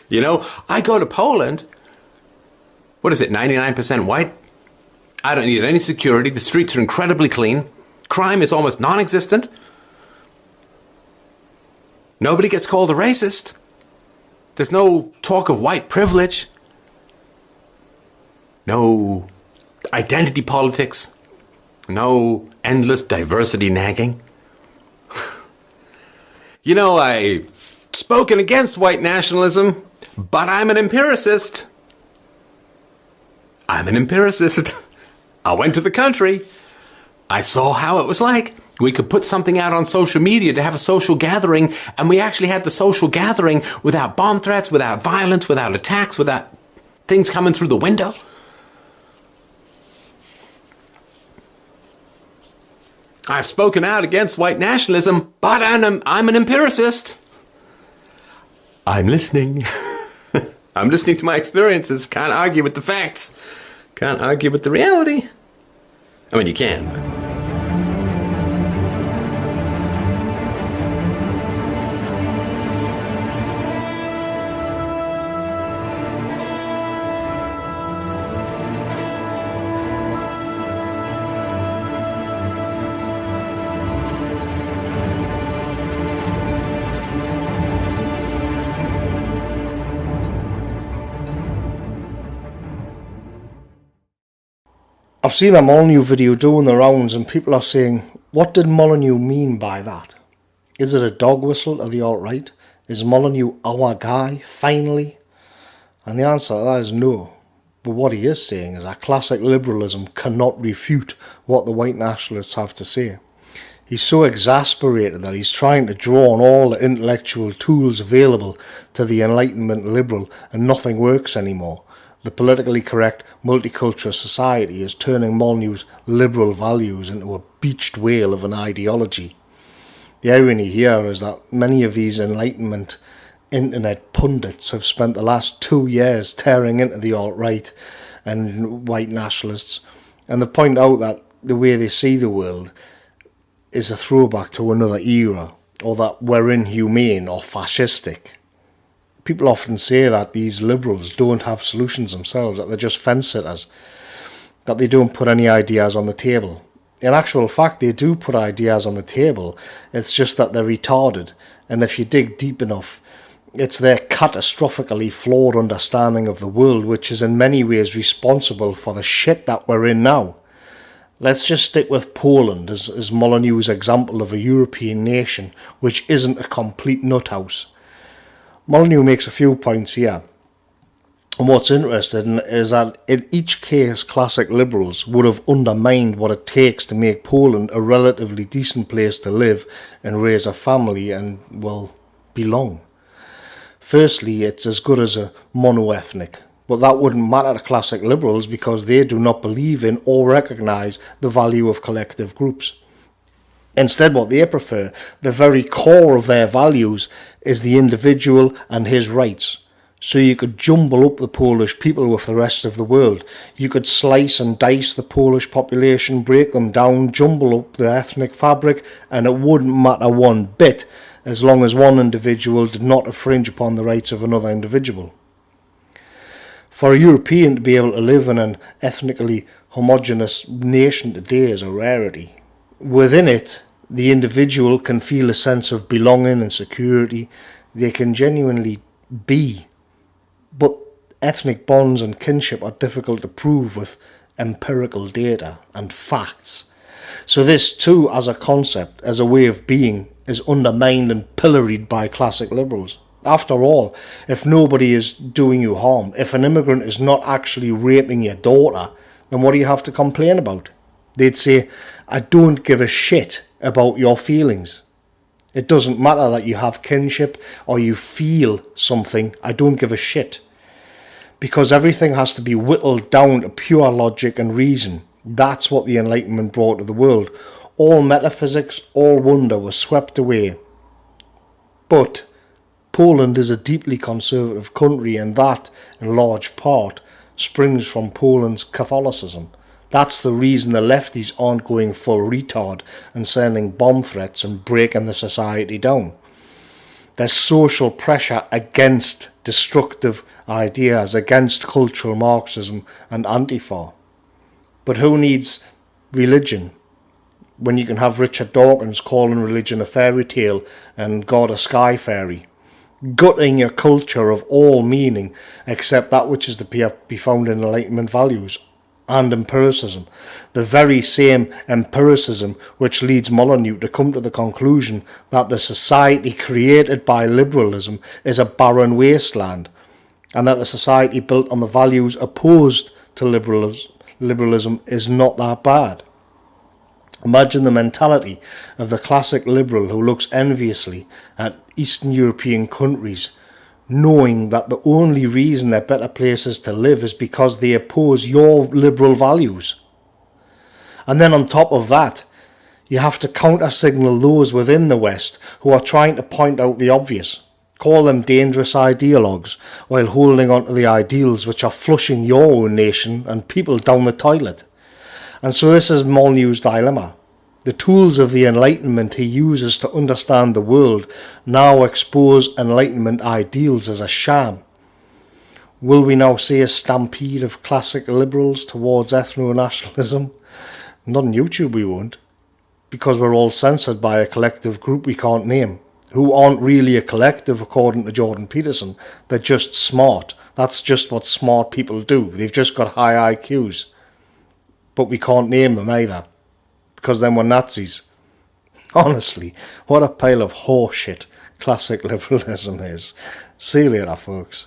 You know, I go to Poland, what is it, 99% white? I don't need any security. The streets are incredibly clean. Crime is almost non-existent. Nobody gets called a racist. There's no talk of white privilege. No identity politics. No endless diversity nagging. You know, I've spoken against white nationalism, but I'm an empiricist. I'm an empiricist. I went to the country. I saw how it was like. We could put something out on social media to have a social gathering, and we actually had the social gathering without bomb threats, without violence, without attacks, without things coming through the window. I've spoken out against white nationalism, but I'm an empiricist. I'm listening. I'm listening to my experiences. Can't argue with the facts. Can't argue with the reality. I mean, you can, but... I've seen a Molyneux video doing the rounds and people are saying, what did Molyneux mean by that? Is it a dog whistle to the alt-right? Is Molyneux our guy, finally? And the answer to that is no. But what he is saying is that classic liberalism cannot refute what the white nationalists have to say. He's so exasperated that he's trying to draw on all the intellectual tools available to the Enlightenment liberal and nothing works anymore. The politically correct multicultural society is turning Molyneux's liberal values into a beached whale of an ideology. The irony here is that many of these Enlightenment internet pundits have spent the last 2 years tearing into the alt-right and white nationalists, and they point out that the way they see the world is a throwback to another era, or that we're inhumane or fascistic. People often say that these liberals don't have solutions themselves, that they're just fence sitters, that they don't put any ideas on the table. In actual fact, they do put ideas on the table, it's just that they're retarded, and if you dig deep enough, it's their catastrophically flawed understanding of the world which is in many ways responsible for the shit that we're in now. Let's just stick with Poland as Molyneux's example of a European nation which isn't a complete nuthouse. Molyneux makes a few points here, and what's interesting is that in each case classic liberals would have undermined what it takes to make Poland a relatively decent place to live and raise a family and, well, belong. Firstly, it's as good as a mono-ethnic, but that wouldn't matter to classic liberals because they do not believe in or recognise the value of collective groups. Instead, what they prefer, the very core of their values, is the individual and his rights. So you could jumble up the Polish people with the rest of the world. You could slice and dice the Polish population, break them down, jumble up the ethnic fabric, and it wouldn't matter one bit as long as one individual did not infringe upon the rights of another individual. For a European to be able to live in an ethnically homogeneous nation today is a rarity. Within it, the individual can feel a sense of belonging and security. They can genuinely be. But ethnic bonds and kinship are difficult to prove with empirical data and facts. So this too, as a concept, as a way of being, is undermined and pilloried by classic liberals. After all, if nobody is doing you harm, if an immigrant is not actually raping your daughter, then what do you have to complain about? They'd say, I don't give a shit about your feelings. It doesn't matter that you have kinship or you feel something, I don't give a shit. Because everything has to be whittled down to pure logic and reason. That's what the Enlightenment brought to the world. All metaphysics, all wonder was swept away. But Poland is a deeply conservative country, and that, in large part, springs from Poland's Catholicism. That's the reason the lefties aren't going full retard and sending bomb threats and breaking the society down. There's social pressure against destructive ideas, against cultural Marxism and Antifa. But who needs religion when you can have Richard Dawkins calling religion a fairy tale and God a sky fairy, gutting your culture of all meaning except that which is to be found in Enlightenment values and empiricism, the very same empiricism which leads Molyneux to come to the conclusion that the society created by liberalism is a barren wasteland, and that the society built on the values opposed to liberalism is not that bad. Imagine the mentality of the classic liberal who looks enviously at Eastern European countries, knowing that the only reason they're better places to live is because they oppose your liberal values. And then on top of that, you have to counter-signal those within the West who are trying to point out the obvious, call them dangerous ideologues, while holding on to the ideals which are flushing your own nation and people down the toilet. And so this is Molyneux's dilemma. The tools of the Enlightenment he uses to understand the world now expose Enlightenment ideals as a sham. Will we now see a stampede of classic liberals towards ethno-nationalism? Not on YouTube we won't, because we're all censored by a collective group we can't name, who aren't really a collective according to Jordan Peterson. They're just smart. That's just what smart people do. They've just got high IQs. But we can't name them either, because then we're Nazis. Honestly, what a pile of horseshit classic liberalism is. See you later, folks.